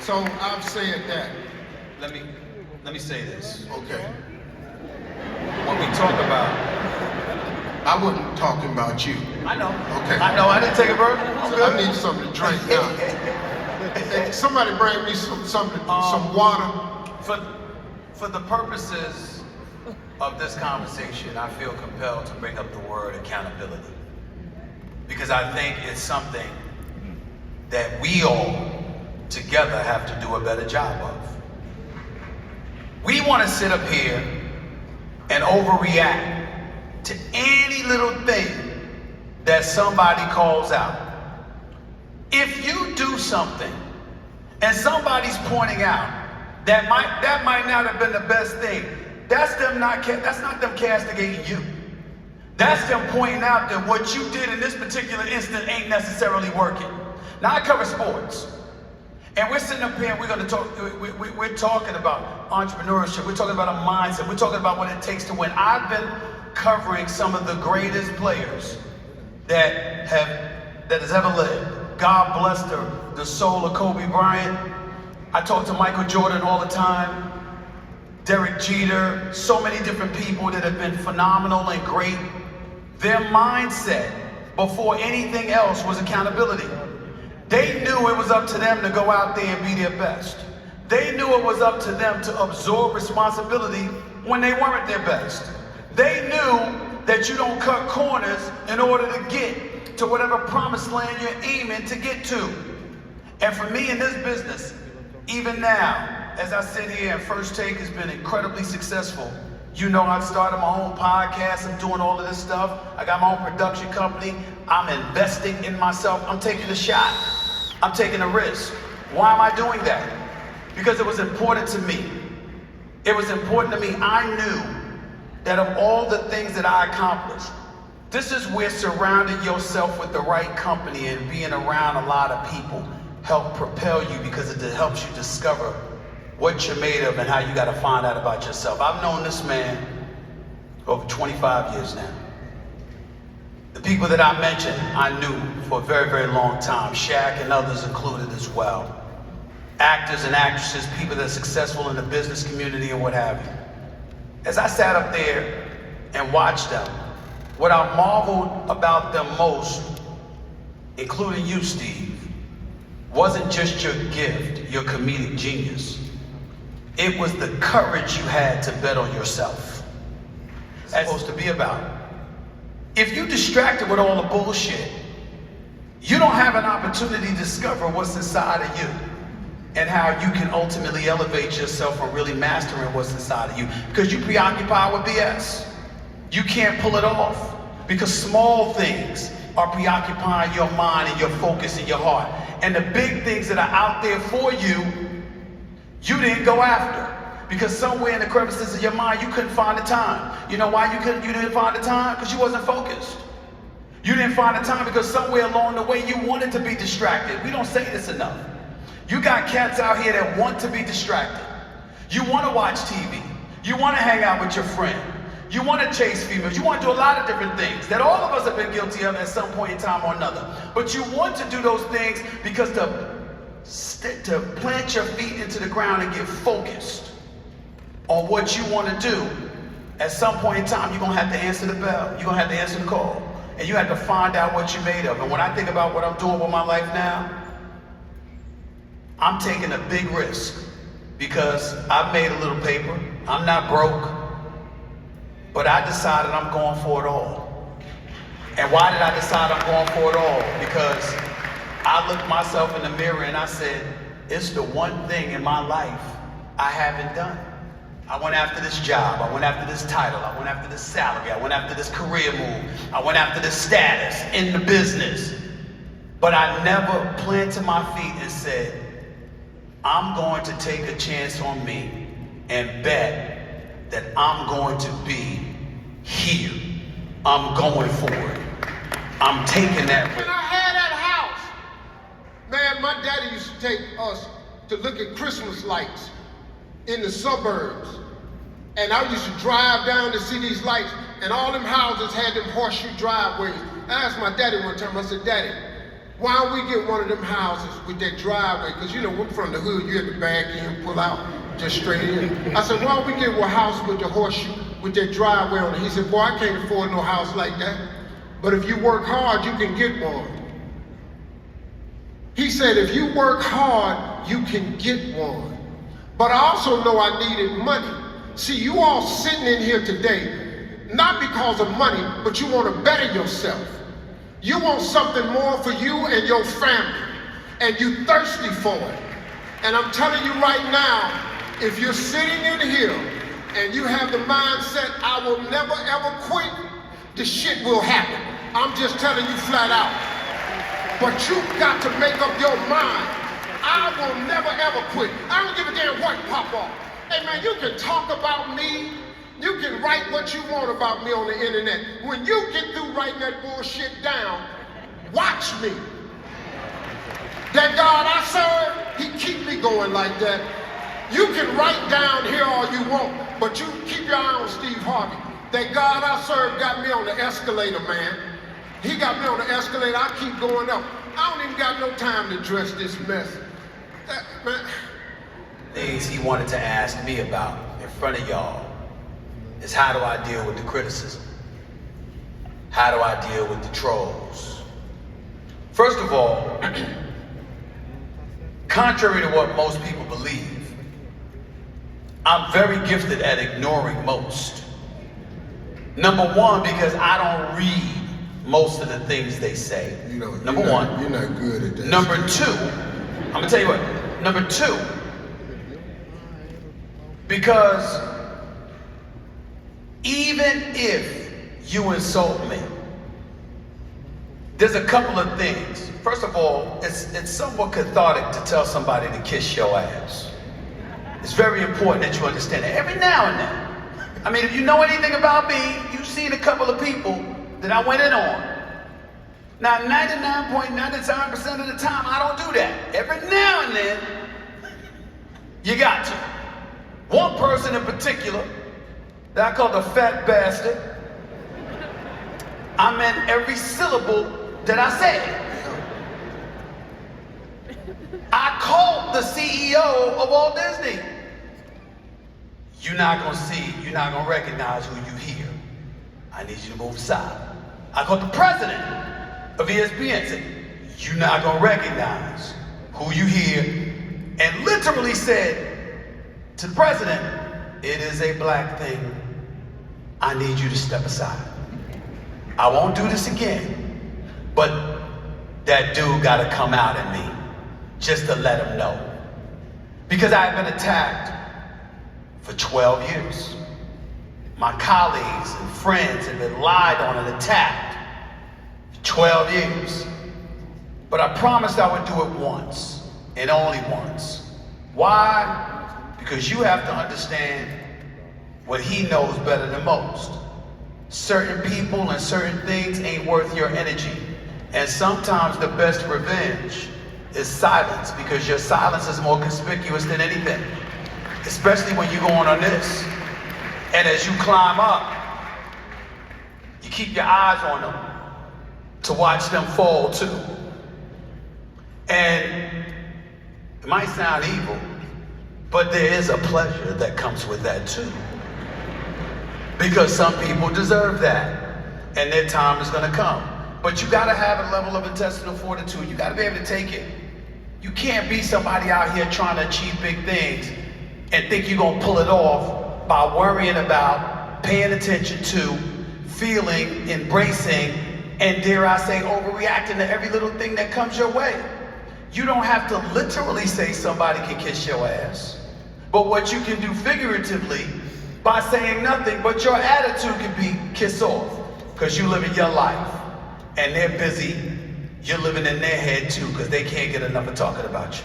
So I've said that. Let me say this. Okay. When we talk about, I wasn't talking about you. I know. Okay. I know. I didn't take it personal. I'm So good. I need something to drink now. Hey, somebody bring me some water. For the purposes of this conversation, I feel compelled to bring up the word accountability, because I think it's something that we all together have to do a better job of. We want to sit up here and overreact to any little thing that somebody calls out. If you do something and somebody's pointing out that might not have been the best thing, that's not them castigating you. That's them pointing out that what you did in this particular instant ain't necessarily working. Now I cover sports, and we're sitting up here and we're going to talk. We're talking about entrepreneurship. We're talking about a mindset. We're talking about what it takes to win. I've been covering some of the greatest players that has ever lived. God bless the soul of Kobe Bryant. I talk to Michael Jordan all the time, Derek Jeter, so many different people that have been phenomenal and great. Their mindset before anything else was accountability. They knew it was up to them to go out there and be their best. They knew it was up to them to absorb responsibility when they weren't their best. They knew that you don't cut corners in order to get to whatever promised land you're aiming to get to. And for me in this business, even now, as I sit here and First Take has been incredibly successful. You know, I've started my own podcast. I'm doing all of this stuff. I got my own production company. I'm investing in myself. I'm taking a shot. I'm taking a risk. Why am I doing that? Because it was important to me. It was important to me. I knew that of all the things that I accomplished, this is where surrounding yourself with the right company and being around a lot of people help propel you, because it helps you discover what you're made of and how you got to find out about yourself. I've known this man over 25 years now. The people that I mentioned, I knew for a very, very long time. Shaq and others included as well. Actors and actresses, people that are successful in the business community and what have you. As I sat up there and watched them, what I marveled about them most, including you, Steve, wasn't just your gift, your comedic genius. It was the courage you had to bet on yourself. That's supposed to be about. If you distracted with all the bullshit, you don't have an opportunity to discover what's inside of you and how you can ultimately elevate yourself from really mastering what's inside of you, because you preoccupied with BS. You can't pull it off because small things are preoccupying your mind and your focus and your heart. And the big things that are out there for you, you didn't go after, because somewhere in the crevices of your mind you couldn't find the time. You know why you didn't find the time? Because you wasn't focused. You didn't find the time because somewhere along the way you wanted to be distracted. We don't say this enough. You got cats out here that want to be distracted. You want to watch TV. You want to hang out with your friend. You want to chase females. You want to do a lot of different things that all of us have been guilty of at some point in time or another. But you want to do those things because to plant your feet into the ground and get focused on what you want to do, at some point in time, you're going to have to answer the bell. You're going to have to answer the call. And you have to find out what you're made of. And when I think about what I'm doing with my life now, I'm taking a big risk because I've made a little paper. I'm not broke. But I decided I'm going for it all. And why did I decide I'm going for it all? Because I looked myself in the mirror and I said, it's the one thing in my life I haven't done. I went after this job. I went after this title. I went after this salary. I went after this career move. I went after this status in the business. But I never planted my feet and said, I'm going to take a chance on me and bet that I'm going to be here. I'm going for it. I'm taking that risk. When I had that house, man, my daddy used to take us to look at Christmas lights in the suburbs. And I used to drive down to see these lights, and all them houses had them horseshoe driveways. I asked my daddy one time, I said, Daddy, why don't we get one of them houses with that driveway? Because, you know, we're from the hood, you had to back in, pull out, just straight in. I said, why don't we get a house with the horseshoe, with that driveway on it? He said, boy, I can't afford no house like that. But if you work hard, you can get one. He said, if you work hard, you can get one. But I also know I needed money. See, you all sitting in here today, not because of money, but you want to better yourself. You want something more for you and your family, and you thirsty for it. And I'm telling you right now, if you're sitting in here and you have the mindset, I will never ever quit, the shit will happen. I'm just telling you flat out. But you've got to make up your mind. I will never ever quit. I don't give a damn what pop off. Hey man, you can talk about me. You can write what you want about me on the internet. When you get through writing that bullshit down, watch me. That God I serve, he keep me going like that. You can write down here all you want, but you keep your eye on Steve Harvey. That God I serve got me on the escalator, man. He got me on the escalator, I keep going up. I don't even got no time to address this mess. Man. Things he wanted to ask me about in front of y'all is how do I deal with the criticism? How do I deal with the trolls? First of all, contrary to what most people believe, I'm very gifted at ignoring most. Number one, because I don't read most of the things they say. Number one. You're not good at that. Number two, I'm gonna tell you what. Number two, because even if you insult me, there's a couple of things. First of all, it's somewhat cathartic to tell somebody to kiss your ass. It's very important that you understand that every now and then. I mean, if you know anything about me, you've seen a couple of people that I went in on. Now, 99.99% of the time, I don't do that. Every now and then, you got to. One person in particular that I called a fat bastard, I meant every syllable that I said. I called the CEO of Walt Disney. You're not gonna see, you're not gonna recognize who you hear. I need you to move aside. I called the president of ESPN, said, you're not gonna recognize who you hear, and literally said to the president, it is a black thing. I need you to step aside. I won't do this again, but that dude gotta come out at me just to let him know. Because I've been attacked for 12 years. My colleagues and friends have been lied on and attacked for 12 years. But I promised I would do it once, and only once. Why? Because you have to understand what he knows better than most. Certain people and certain things ain't worth your energy. And sometimes the best revenge is silence, because your silence is more conspicuous than anything. Especially when you go on this. And as you climb up, you keep your eyes on them to watch them fall too. And it might sound evil, but there is a pleasure that comes with that too. Because some people deserve that, and their time is gonna come. But you gotta have a level of intestinal fortitude. You gotta be able to take it. You can't be somebody out here trying to achieve big things and think you're gonna pull it off by worrying about, paying attention to, feeling, embracing, and dare I say, overreacting to every little thing that comes your way. You don't have to literally say somebody can kiss your ass, but what you can do figuratively by saying nothing, but your attitude can be kiss off, because you living your life, and they're busy, you're living in their head too, because they can't get enough of talking about you.